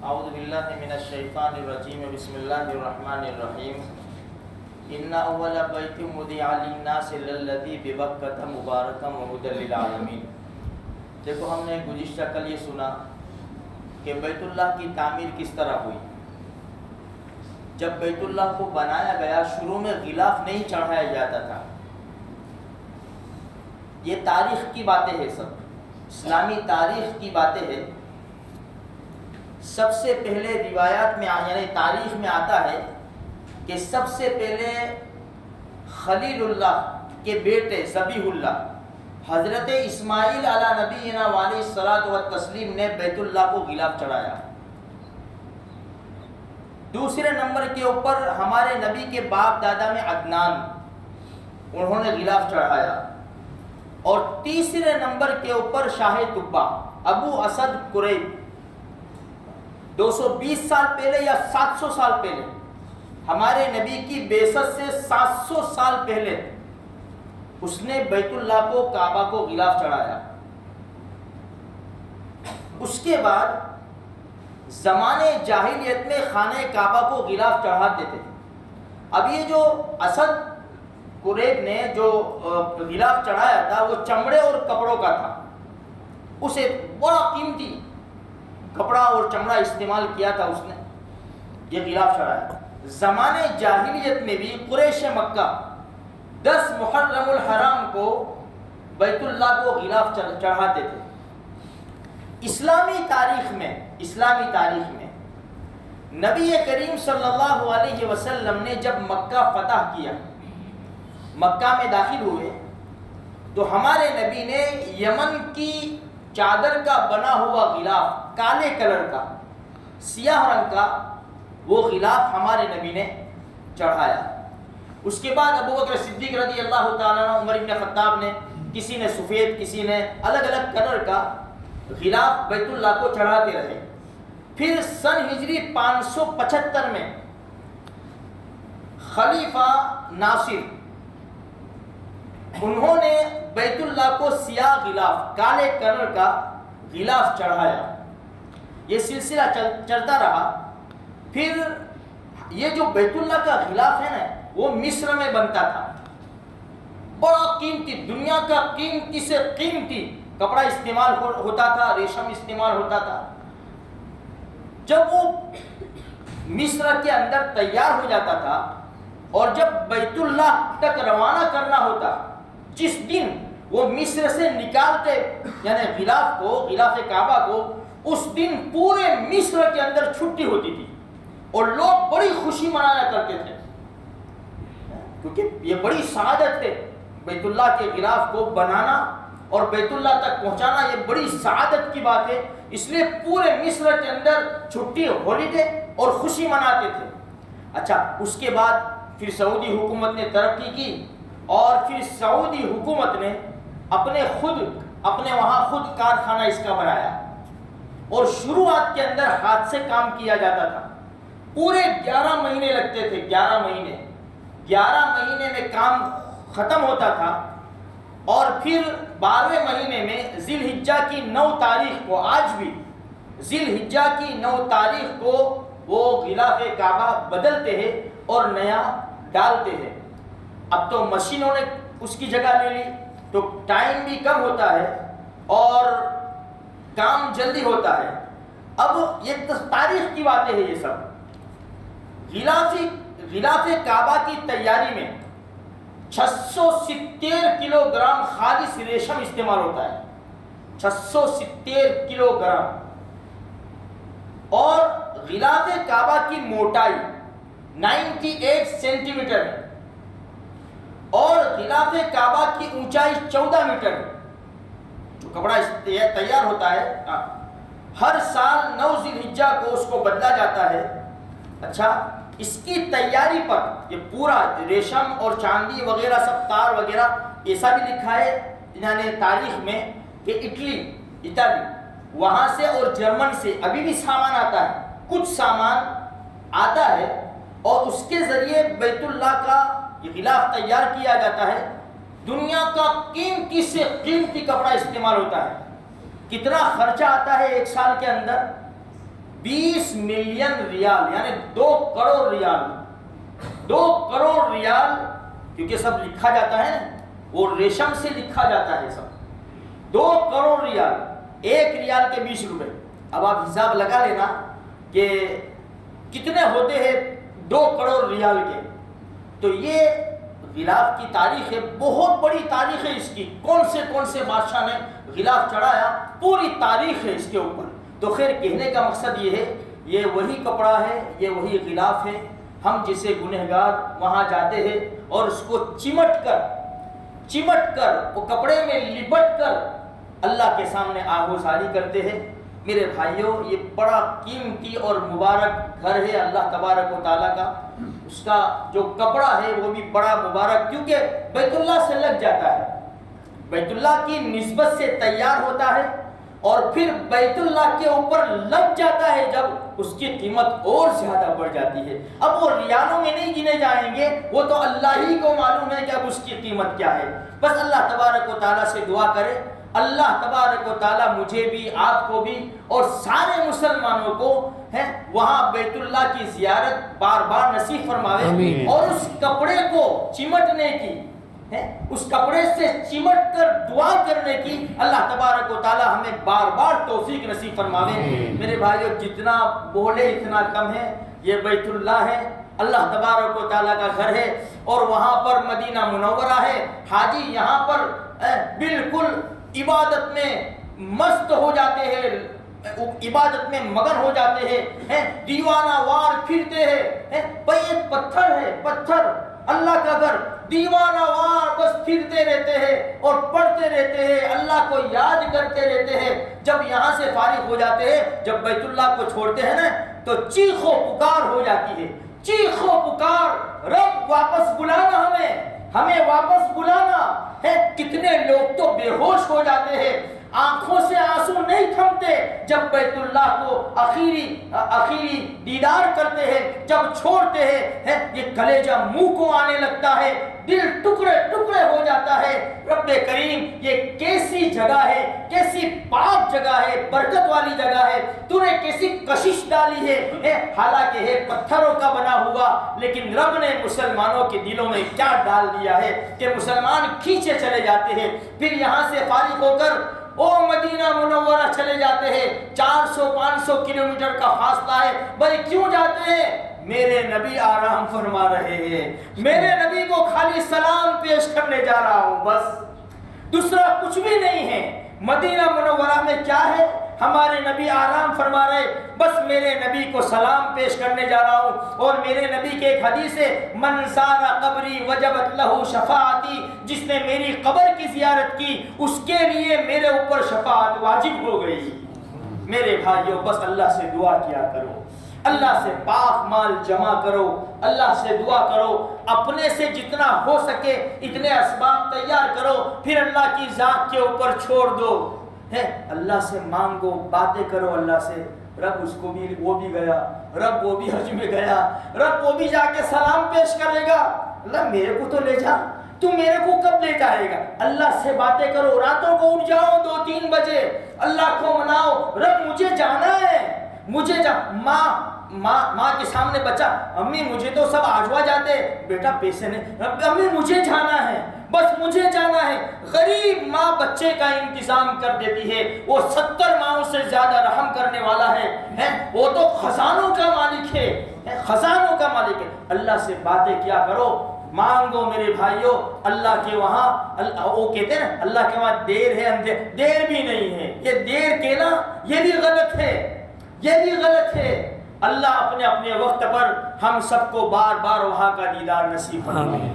اعوذ باللہ من الشیطان الرجیم بسم اللہ الرحمن الرحیم ان اول بیت وضع للناس للذی ببکۃ مبارکا وہدی للعالمین۔ دیکھو ہم نے گزشتہ کل یہ سنا کہ بیت اللہ کی تعمیر کس طرح ہوئی۔ جب بیت اللہ کو بنایا گیا شروع میں غلاف نہیں چڑھایا جاتا تھا۔ یہ تاریخ کی باتیں ہیں، سب اسلامی تاریخ کی باتیں ہیں۔ سب سے پہلے روایات میں یعنی تاریخ میں آتا ہے کہ سب سے پہلے خلیل اللہ کے بیٹے ذبیح اللہ حضرت اسماعیل علی نبینا علیہ الصلوۃ والتسلیم نے بیت اللہ کو غلاف چڑھایا۔ دوسرے نمبر کے اوپر ہمارے نبی کے باپ دادا میں عدنان، انہوں نے غلاف چڑھایا۔ اور تیسرے نمبر کے اوپر شاہ طبہ ابو اسد قریب 220 سال پہلے یا 700 سال پہلے، ہمارے نبی کی بعثت سے 700 سال پہلے اس نے بیت اللہ کو کعبہ کو غلاف چڑھایا۔ اس کے بعد زمانے جاہلیت میں خانہ کعبہ کو غلاف چڑھاتے تھے۔ اب یہ جو اسد قریب نے جو غلاف چڑھایا تھا وہ چمڑے اور کپڑوں کا تھا، اسے بڑا قیمتی کپڑا اور چمڑا استعمال کیا تھا، اس نے یہ غلاف چڑھایا۔ زمانے جاہلیت میں بھی قریش مکہ 10 محرم الحرام کو بیت اللہ کو غلاف چڑھاتے تھے۔ اسلامی تاریخ میں نبی کریم صلی اللہ علیہ وسلم نے جب مکہ فتح کیا، مکہ میں داخل ہوئے، تو ہمارے نبی نے یمن کی چادر کا بنا ہوا غلاف، کالے کلر کا سیاہ رنگ کا، وہ غلاف ہمارے نبی نے چڑھایا۔ اس کے بعد ابو بکر صدیق رضی اللہ تعالیٰ عنہ، عمر بن خطاب نے، کسی نے سفید کسی نے الگ الگ کلر کا غلاف بیت اللہ کو چڑھاتے رہے۔ پھر سن ہجری 575 میں خلیفہ ناصر انہوں نے بیت اللہ کو سیاہ غلاف، کالے کلر کا غلاف چڑھایا۔ یہ سلسلہ چلتا رہا۔ پھر یہ جو بیت اللہ کا غلاف ہے نا، وہ مصر میں بنتا تھا، بڑا قیمتی، دنیا کا قیمتی سے قیمتی کپڑا استعمال ہوتا تھا، ریشم استعمال ہوتا تھا۔ جب وہ مصر کے اندر تیار ہو جاتا تھا اور جب بیت اللہ تک روانہ کرنا ہوتا، جس دن وہ مصر سے نکالتے یعنی غلاف کعبہ کو، اس دن پورے مصر کے اندر چھٹی ہوتی تھی اور لوگ بڑی خوشی منایا کرتے تھے، کیونکہ یہ بڑی سعادت ہے، بیت اللہ کے غلاف کو بنانا اور بیت اللہ تک پہنچانا یہ بڑی سعادت کی بات ہے۔ اس لیے پورے مصر کے اندر چھٹی، ہالیڈے اور خوشی مناتے تھے۔ اچھا، اس کے بعد پھر سعودی حکومت نے ترقی کی اور پھر سعودی حکومت نے اپنے وہاں خود کارخانہ اس کا بنایا اور شروعات کے اندر ہاتھ سے کام کیا جاتا تھا۔ پورے 11 مہینے لگتے تھے، 11 مہینے میں کام ختم ہوتا تھا اور پھر 12ویں مہینے میں ذی الحجہ کی 9 تاریخ کو، آج بھی ذی الحجہ کی 9 تاریخ کو وہ غلاف کعبہ بدلتے ہیں اور نیا ڈالتے ہیں۔ اب تو مشینوں نے اس کی جگہ لے لی تو ٹائم بھی کم ہوتا ہے اور کام جلدی ہوتا ہے۔ اب یہ تاریخ کی باتیں ہیں، یہ سب غلاف کعبہ کی تیاری میں 670 کلو گرام خالص ریشم استعمال ہوتا ہے، 670 کلو گرام۔ اور غلاف کعبہ کی موٹائی 98 سینٹی میٹر ہے اور غلاف کعبہ کی اونچائی 14 میٹر ہے۔ جو کپڑا تیار ہوتا ہے ہر سال 9 ذی الحجہ کو اس کو بدلا جاتا ہے۔ اچھا، اس کی تیاری پر یہ پورا ریشم اور چاندی وغیرہ سب تار وغیرہ، ایسا بھی لکھا ہے یعنی تاریخ میں کہ اٹلی وہاں سے اور جرمن سے ابھی بھی سامان آتا ہے، کچھ سامان آتا ہے اور اس کے ذریعے بیت اللہ کا یہ غلاف تیار کیا جاتا ہے۔ دنیا کا قیمتی سے قیمتی کپڑا استعمال ہوتا ہے۔ کتنا خرچہ آتا ہے ایک سال کے اندر؟ 20 ملین ریال یعنی 2 کروڑ ریال، 2 کروڑ ریال، کیونکہ سب لکھا جاتا ہے نا، وہ ریشم سے لکھا جاتا ہے سب، 2 کروڑ ریال، 1 ریال کے 20 روپے۔ اب آپ حساب لگا لینا کہ کتنے ہوتے ہیں 2 کروڑ ریال کے۔ تو یہ غلاف کی تاریخ ہے، بہت بڑی تاریخ ہے اس کی، کون سے بادشاہ نے غلاف چڑھایا، پوری تاریخ ہے اس کے اوپر۔ تو خیر کہنے کا مقصد یہ ہے، یہ وہی کپڑا ہے، یہ وہی غلاف ہے، ہم جسے گنہگار وہاں جاتے ہیں اور اس کو چمٹ کر وہ کپڑے میں لپٹ کر اللہ کے سامنے آہوزاری کرتے ہیں۔ میرے بھائیوں، یہ بڑا قیمتی اور مبارک گھر ہے اللہ تبارک و تعالیٰ کا، اس کا جو کپڑا ہے وہ بھی بڑا مبارک، کیونکہ بیت اللہ سے لگ جاتا ہے، بیت اللہ کی نسبت سے تیار ہوتا ہے اور پھر بیت اللہ کے اوپر لگ جاتا ہے جب اس کی قیمت اور زیادہ بڑھ جاتی ہے۔ اب وہ ریالوں میں نہیں گنے جائیں گے، وہ تو اللہ ہی کو معلوم ہے کہ اب اس کی قیمت کیا ہے۔ بس اللہ تبارک و تعالیٰ سے دعا کرے، اللہ تبارک و تعالیٰ مجھے بھی، آپ کو بھی اور سارے مسلمانوں کو وہاں بیت اللہ کی زیارت بار بار نصیب فرماوے، اور اس کپڑے کو چمٹنے کی، اس کپڑے سے چمٹ کر دعا کرنے کی اللہ تبارک و تعالیٰ ہمیں بار بار توفیق نصیب فرماوے۔ میرے بھائیو، جتنا بولے اتنا کم ہے، یہ بیت اللہ ہے، اللہ تبارک و تعالیٰ کا گھر ہے، اور وہاں پر مدینہ منورہ ہے۔ حاجی یہاں پر بالکل عبادت میں مست ہو جاتے ہیں، عبادت میں مگن ہو جاتے ہیں، دیوانہ وار پھرتے ہیں۔ بھئی ایک پتھر ہے، پتھر، اللہ کا گھر، دیوانہ وار بس پھرتے رہتے ہیں اور پڑھتے رہتے ہیں، اللہ کو یاد کرتے رہتے ہیں۔ جب یہاں سے فارغ ہو جاتے ہیں، جب بیت اللہ کو چھوڑتے ہیں نا، تو چیخ و پکار ہو جاتی ہے، چیخ و پکار، رب واپس بلانا ہمیں واپس بلانا ہے۔ کتنے لوگ تو بے ہوش ہو جاتے ہیں، آنکھوں سے آنسو نہیں تھمتے جب بیت اللہ کو آخری دیدار کرتے ہیں، جب چھوڑتے ہیں، یہ کلیجہ منہ کو آنے لگتا ہے، دل ٹکڑے ٹکڑے ہو جاتا ہے۔ رب کریم، یہ کیسی جگہ ہے، کیسی پاک جگہ ہے، برکت والی جگہ ہے، تو نے کیسی کشش ڈالی ہے۔ حالانکہ ہے پتھروں کا بنا ہوا، لیکن رب نے مسلمانوں کے دلوں میں کیا ڈال دیا ہے کہ مسلمان کھینچے چلے جاتے ہیں، پھر یہاں سے فارغ ہو کر او مدینہ منورہ چلے جاتے ہیں۔ 400-500 کلومیٹر کا فاصلہ ہے، بھائی کیوں جاتے ہیں؟ میرے نبی آرام فرما رہے ہیں، میرے نبی کو خالی سلام پیش کرنے جا رہا ہوں، بس دوسرا کچھ بھی نہیں ہے۔ مدینہ منورہ میں کیا ہے؟ ہمارے نبی آرام فرما رہے، بس میرے نبی کو سلام پیش کرنے جا رہا ہوں۔ اور میرے نبی کے ایک حدیث ہے، من زار قبری وجبت لہ شفاعتی، جس نے میری قبر کی زیارت کی اس کے لیے میرے اوپر شفاعت واجب ہو گئی۔ میرے بھائیوں، بس اللہ سے دعا کیا کرو، اللہ سے پاک مال جمع کرو، اللہ سے دعا کرو، اپنے سے جتنا ہو سکے اتنے اسباب تیار کرو، پھر اللہ کی ذات کے اوپر چھوڑ دو، اللہ سے مانگو، باتیں کرو اللہ سے۔ رب اس کو بھی، وہ بھی گیا، رب وہ بھی حج میں گیا، رب وہ بھی جا کے سلام پیش کرے گا، اللہ میرے کو تو لے جا، تو میرے کو کب لے جائے گا؟ اللہ سے باتیں کرو، راتوں کو اٹھ جاؤ 2-3 بجے، اللہ کو مناؤ، رب مجھے جانا ہے، مجھے ماں کے سامنے بچہ، امی مجھے تو سب آجوا جاتے، بیٹا پیسے نہیں، امی مجھے جانا ہے، بس مجھے جانا ہے۔ غریب ماں بچے کا انتظام کر دیتی ہے، وہ 70 ماؤں سے زیادہ رحم کرنے والا ہے، وہ تو خزانوں کا مالک ہے، خزانوں کا مالک ہے۔ اللہ سے باتیں کیا کرو، مانگو میرے بھائیوں، اللہ کے وہاں، وہ کہتے ہیں نا اللہ کے وہاں دیر ہے اندھیر، دیر بھی نہیں ہے، یہ دیر کہنا یہ بھی غلط ہے، یہ بھی غلط ہے۔ اللہ اپنے وقت پر ہم سب کو بار بار وہاں کا دیدار نصیب فرمائے۔